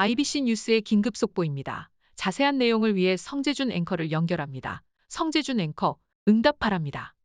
IBC 뉴스의 긴급 속보입니다. 자세한 내용을 위해 성재준 앵커를 연결합니다. 성재준 앵커, 응답하랍니다.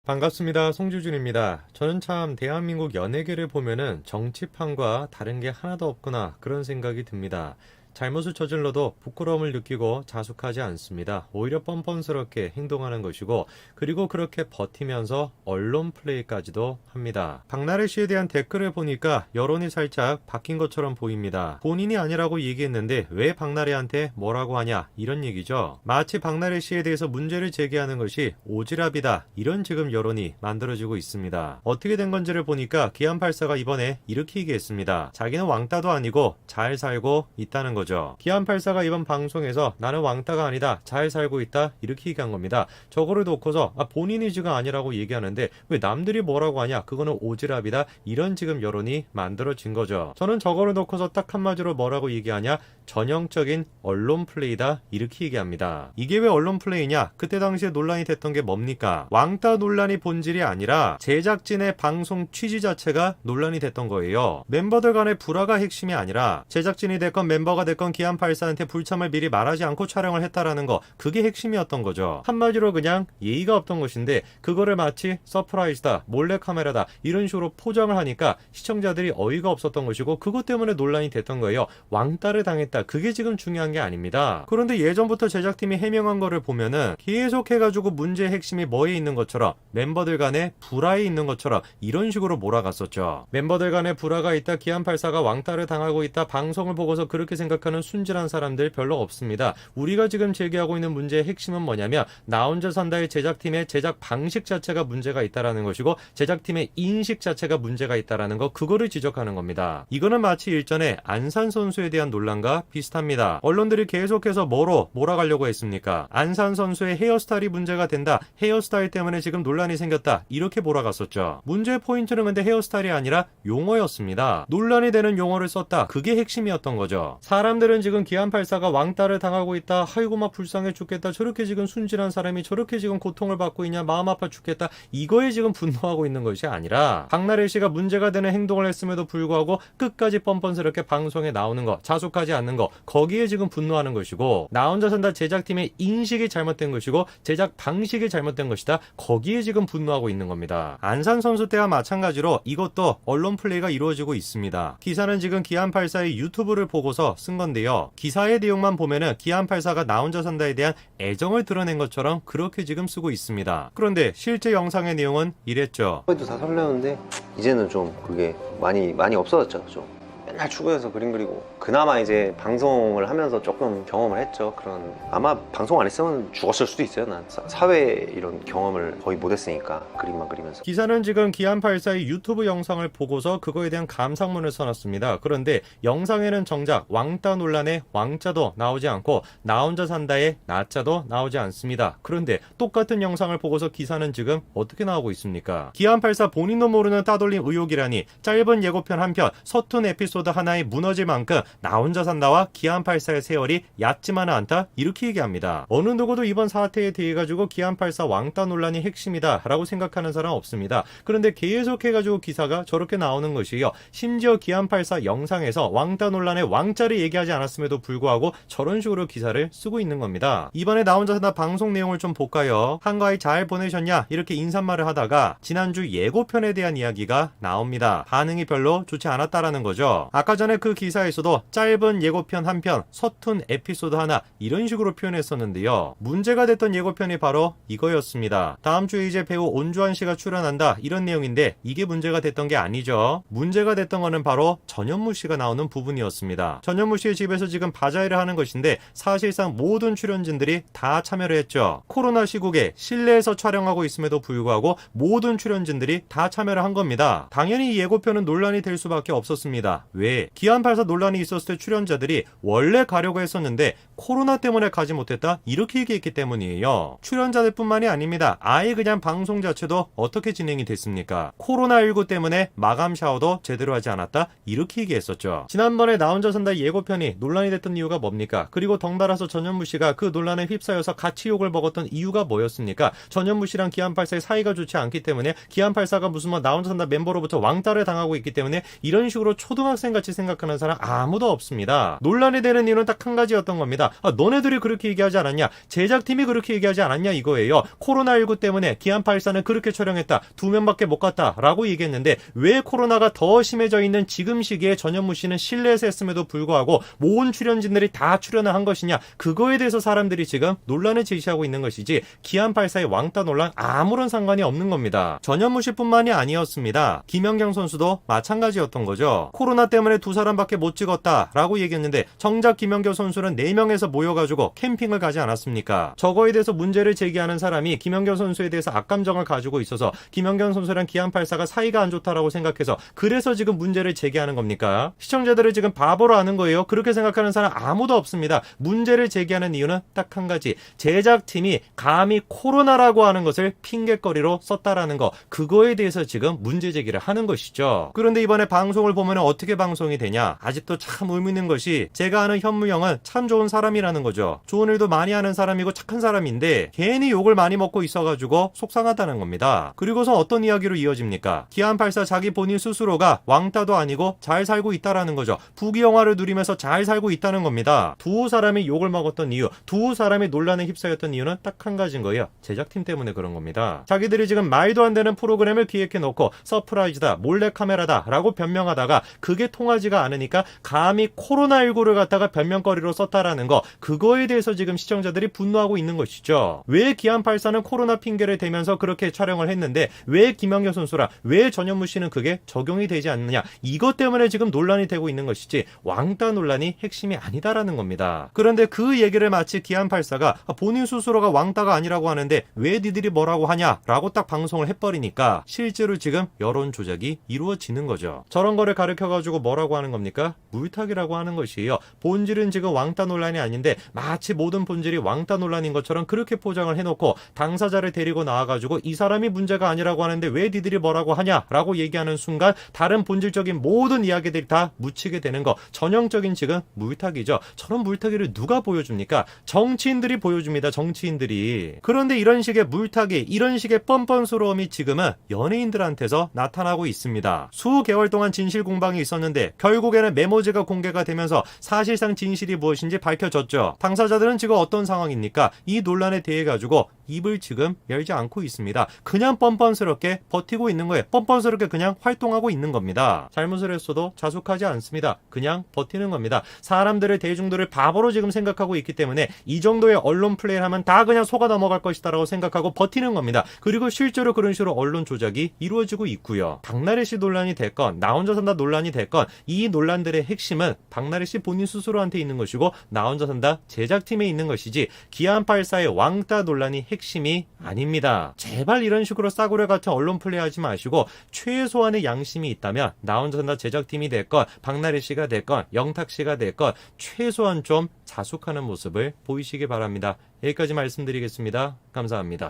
반갑습니다. 송주준입니다. 저는 참 대한민국 연예계를 보면은 정치판과 다른 게 하나도 없구나 그런 생각이 듭니다. 잘못을 저질러도 부끄러움을 느끼고 자숙하지 않습니다. 오히려 뻔뻔스럽게 행동하는 것이고, 그리고 그렇게 버티면서 언론 플레이까지도 합니다. 박나래 씨에 대한 댓글을 보니까 여론이 살짝 바뀐 것처럼 보입니다. 본인이 아니라고 얘기했는데 왜 박나래한테 뭐라고 하냐 이런 얘기죠. 마치 박나래 씨에 대해서 문제를 제기하는 것이 오지랖이다 이런 지금 여론이 만들어지고 있습니다. 어떻게 된 건지를 보니까 기안84가 이번에 이렇게 얘기했습니다. 자기는 왕따도 아니고 잘 살고 있다는 거죠. 기안84가 이번 방송에서 나는 왕따가 아니다 잘 살고 있다 이렇게 얘기한 겁니다. 저거를 놓고서 본인이 지금 아니라고 얘기하는데 왜 남들이 뭐라고 하냐 그거는 오지랖이다 이런 지금 여론이 만들어진 거죠. 저는 저거를 놓고서 딱 한마디로 뭐라고 얘기하냐, 전형적인 언론 플레이다 이렇게 얘기합니다. 이게 왜 언론 플레이냐, 그때 당시에 논란이 됐던 게 뭡니까? 왕따 논란이 본질이 아니라 제작진의 방송 취지 자체가 논란이 됐던 거예요. 멤버들 간의 불화가 핵심이 아니라 제작진이 됐건 멤버가 됐건 기안84한테 불참을 미리 말하지 않고 촬영을 했다라는 거, 그게 핵심이었던 거죠. 한마디로 그냥 예의가 없던 것인데 그거를 마치 서프라이즈다, 몰래카메라다 이런 식으로 포장을 하니까 시청자들이 어이가 없었던 것이고, 그것 때문에 논란이 됐던 거예요. 왕따를 당했다, 그게 지금 중요한 게 아닙니다. 그런데 예전부터 제작팀이 해명한 거를 보면은 계속 해가지고 문제의 핵심이 뭐에 있는 것처럼, 멤버들 간에 불화에 있는 것처럼 이런 식으로 몰아갔었죠. 멤버들 간에 불화가 있다, 기안84가 왕따를 당하고 있다, 방송을 보고서 그렇게 생각하는 순진한 사람들 별로 없습니다. 우리가 지금 제기하고 있는 문제의 핵심은 뭐냐면, 나 혼자 산다의 제작팀의 제작 방식 자체가 문제가 있다라는 것이고, 제작팀의 인식 자체가 문제가 있다라는 거, 그거를 지적하는 겁니다. 이거는 마치 일전에 안산 선수에 대한 논란과 비슷합니다. 언론들이 계속해서 뭐로 몰아가려고 했습니까? 안산 선수의 헤어스타일이 문제가 된다, 헤어스타일 때문에 지금 논란이 생겼다, 이렇게 몰아갔었죠. 문제의 포인트는 근데 헤어스타일이 아니라 용어였습니다. 논란이 되는 용어를 썼다, 그게 핵심이었던 거죠. 사람들은 지금 기안84가 왕따를 당하고 있다, 아이고 막 불쌍해 죽겠다, 저렇게 지금 순진한 사람이 저렇게 지금 고통을 받고 있냐, 마음 아파 죽겠다, 이거에 지금 분노하고 있는 것이 아니라, 박나래 씨가 문제가 되는 행동을 했음에도 불구하고 끝까지 뻔뻔스럽게 방송에 나오는 거, 자숙하지 않는 거, 거기에 지금 분노하는 것이고, 나 혼자 산다 제작팀의 인식이 잘못된 것이고 제작 방식이 잘못된 것이다, 거기에 지금 분노하고 있는 겁니다. 안산 선수 때와 마찬가지로 이것도 언론 플레이가 이루어지고 있습니다. 기사는 지금 기안84의 유튜브를 보고서 쓴 건데요. 기사의 내용만 보면은 기안84가 나 혼자 산다에 대한 애정을 드러낸 것처럼 그렇게 지금 쓰고 있습니다. 그런데 실제 영상의 내용은 이랬죠. 다 설레는데 이제는 좀 그게 많이 없어졌죠. 좀 맨날 축구에서 그림 그리고, 그나마 이제 방송을 하면서 조금 경험을 했죠. 그런, 아마 방송 안 했으면 죽었을 수도 있어요. 난 사회 이런 경험을 거의 못 했으니까, 그림만 그리면서. 기사는 지금 기안84의 유튜브 영상을 보고서 그거에 대한 감상문을 써놨습니다. 그런데 영상에는 정작 왕따 논란에 왕자도 나오지 않고 나 혼자 산다의 나자도 나오지 않습니다. 그런데 똑같은 영상을 보고서 기사는 지금 어떻게 나오고 있습니까? 기안84 본인도 모르는 따돌림 의혹이라니, 짧은 예고편 한 편, 서툰 에피소드 하나에 무너질 만큼 나 혼자 산다와 기안84의 세월이 얕지만은 않다, 이렇게 얘기합니다. 어느 누구도 이번 사태에 대해 가지고 기안84 왕따 논란이 핵심이다 라고 생각하는 사람 없습니다. 그런데 계속해가지고 기사가 저렇게 나오는 것이요. 심지어 기안84 영상에서 왕따 논란의 왕자를 얘기하지 않았음에도 불구하고 저런 식으로 기사를 쓰고 있는 겁니다. 이번에 나 혼자 산다 방송 내용을 좀 볼까요? 한가위 잘 보내셨냐, 이렇게 인사말을 하다가 지난주 예고편에 대한 이야기가 나옵니다. 반응이 별로 좋지 않았다라는 거죠. 아까 전에 그 기사에서도 짧은 예고편 한 편, 서툰 에피소드 하나, 이런 식으로 표현했었는데요. 문제가 됐던 예고편이 바로 이거였습니다. 다음 주에 이제 배우 온주환 씨가 출연한다, 이런 내용인데 이게 문제가 됐던 게 아니죠. 문제가 됐던 거는 바로 전현무 씨가 나오는 부분이었습니다. 전현무 씨의 집에서 지금 바자회를 하는 것인데 사실상 모든 출연진들이 다 참여를 했죠. 코로나 시국에 실내에서 촬영하고 있음에도 불구하고 모든 출연진들이 다 참여를 한 겁니다. 당연히 이 예고편은 논란이 될 수밖에 없었습니다. 왜? 기안84 논란이 있었을 때 출연자들이 원래 가려고 했었는데 코로나 때문에 가지 못했다, 이렇게 얘기했기 때문이에요. 출연자들 뿐만이 아닙니다. 아예 그냥 방송 자체도 어떻게 진행이 됐습니까? 코로나19 때문에 마감 샤워도 제대로 하지 않았다, 이렇게 얘기했었죠. 지난번에 나 혼자 산다 예고편이 논란이 됐던 이유가 뭡니까? 그리고 덩달아서 전현무 씨가 그 논란에 휩싸여서 같이 욕을 먹었던 이유가 뭐였습니까? 전현무 씨랑 기안84의 사이가 좋지 않기 때문에, 기안84가 무슨 나 혼자 산다 멤버로부터 왕따를 당하고 있기 때문에, 이런 식으로 초등학생 학생같이 생각하는 사람 아무도 없습니다. 논란이 되는 이유는 딱 한 가지였던 겁니다. 너네들이 그렇게 얘기하지 않았냐? 제작팀이 그렇게 얘기하지 않았냐? 이거예요. 코로나19 때문에 기안84는 그렇게 촬영했다. 2명밖에 못 갔다. 라고 얘기했는데 왜 코로나가 더 심해져 있는 지금 시기에 전현무 씨는 실내에서 했음에도 불구하고 모은 출연진들이 다 출연을 한 것이냐? 그거에 대해서 사람들이 지금 논란을 제시하고 있는 것이지 기안84의 왕따 논란 아무런 상관이 없는 겁니다. 전현무 씨뿐만이 아니었습니다. 김연경 선수도 마찬가지였던 거죠. 코로나 때문에 2사람밖에 못 찍었다라고 얘기했는데 정작 김연경 선수는 4명에서 모여가지고 캠핑을 가지 않았습니까? 저거에 대해서 문제를 제기하는 사람이 김연경 선수에 대해서 악감정을 가지고 있어서 김연경 선수랑 기안84가 사이가 안 좋다라고 생각해서 그래서 지금 문제를 제기하는 겁니까? 시청자들을 지금 바보로 하는 거예요. 그렇게 생각하는 사람 아무도 없습니다. 문제를 제기하는 이유는 딱 한 가지. 제작팀이 감히 코로나라고 하는 것을 핑계거리로 썼다라는 거. 그거에 대해서 지금 문제 제기를 하는 것이죠. 그런데 이번에 방송을 보면 어떻게 방송이 되냐? 아직도 참 의미 있는 것이 제가 아는 현무 형은 참 좋은 사람이라는 거죠. 좋은 일도 많이 하는 사람이고 착한 사람인데 괜히 욕을 많이 먹고 있어가지고 속상하다는 겁니다. 그리고서 어떤 이야기로 이어집니까? 기안84 자기 본인 스스로가 왕따도 아니고 잘 살고 있다라는 거죠. 부귀영화를 누리면서 잘 살고 있다는 겁니다. 두 사람이 욕을 먹었던 이유, 두 사람이 논란에 휩싸였던 이유는 딱 한 가지인 거예요. 제작팀 때문에 그런 겁니다. 자기들이 지금 말도 안 되는 프로그램을 기획해놓고 서프라이즈다, 몰래카메라다 라고 변명하다가 그게 통하지가 않으니까 감히 코로나19를 갖다가 변명거리로 썼다라는 거, 그거에 대해서 지금 시청자들이 분노하고 있는 것이죠. 왜 기안84는 코로나 핑계를 대면서 그렇게 촬영을 했는데 왜 김연경 선수랑 왜 전현무 씨는 그게 적용이 되지 않느냐, 이것 때문에 지금 논란이 되고 있는 것이지 왕따 논란이 핵심이 아니다라는 겁니다. 그런데 그 얘기를 마치 기안84가 본인 스스로가 왕따가 아니라고 하는데 왜 니들이 뭐라고 하냐라고 딱 방송을 해버리니까 실제로 지금 여론 조작이 이루어지는 거죠. 저런 거를 가르쳐가지고 뭐라고 하는 겁니까? 물타기라고 하는 것이에요. 본질은 지금 왕따 논란이 아닌데 마치 모든 본질이 왕따 논란인 것처럼 그렇게 포장을 해놓고 당사자를 데리고 나와가지고 이 사람이 문제가 아니라고 하는데 왜 니들이 뭐라고 하냐라고 얘기하는 순간 다른 본질적인 모든 이야기들이 다 묻히게 되는 거, 전형적인 지금 물타기죠. 저런 물타기를 누가 보여줍니까? 정치인들이 보여줍니다. 정치인들이. 그런데 이런 식의 물타기, 이런 식의 뻔뻔스러움이 지금은 연예인들한테서 나타나고 있습니다. 수개월 동안 진실 공방이 있었는데 결국에는 메모지가 공개가 되면서 사실상 진실이 무엇인지 밝혀졌죠. 당사자들은 지금 어떤 상황입니까? 이 논란에 대해 가지고 입을 지금 열지 않고 있습니다. 그냥 뻔뻔스럽게 버티고 있는 거예요. 뻔뻔스럽게 그냥 활동하고 있는 겁니다. 잘못을 했어도 자숙하지 않습니다. 그냥 버티는 겁니다. 사람들을, 대중들을 바보로 지금 생각하고 있기 때문에 이 정도의 언론 플레이를 하면 다 그냥 속아 넘어갈 것이다 라고 생각하고 버티는 겁니다. 그리고 실제로 그런 식으로 언론 조작이 이루어지고 있고요. 박나래 씨 논란이 됐건 나 혼자 산다 논란이 됐건 이 논란들의 핵심은 박나래 씨 본인 스스로한테 있는 것이고 나 혼자 산다 제작팀에 있는 것이지 기안84의 왕따 논란이 핵심이 아닙니다. 제발 이런 식으로 싸구려 같은 언론 플레이 하지 마시고 최소한의 양심이 있다면 나 혼자 산다 제작팀이 됐건 박나래 씨가 됐건 영탁 씨가 됐건 최소한 좀 자숙하는 모습을 보이시기 바랍니다. 여기까지 말씀드리겠습니다. 감사합니다.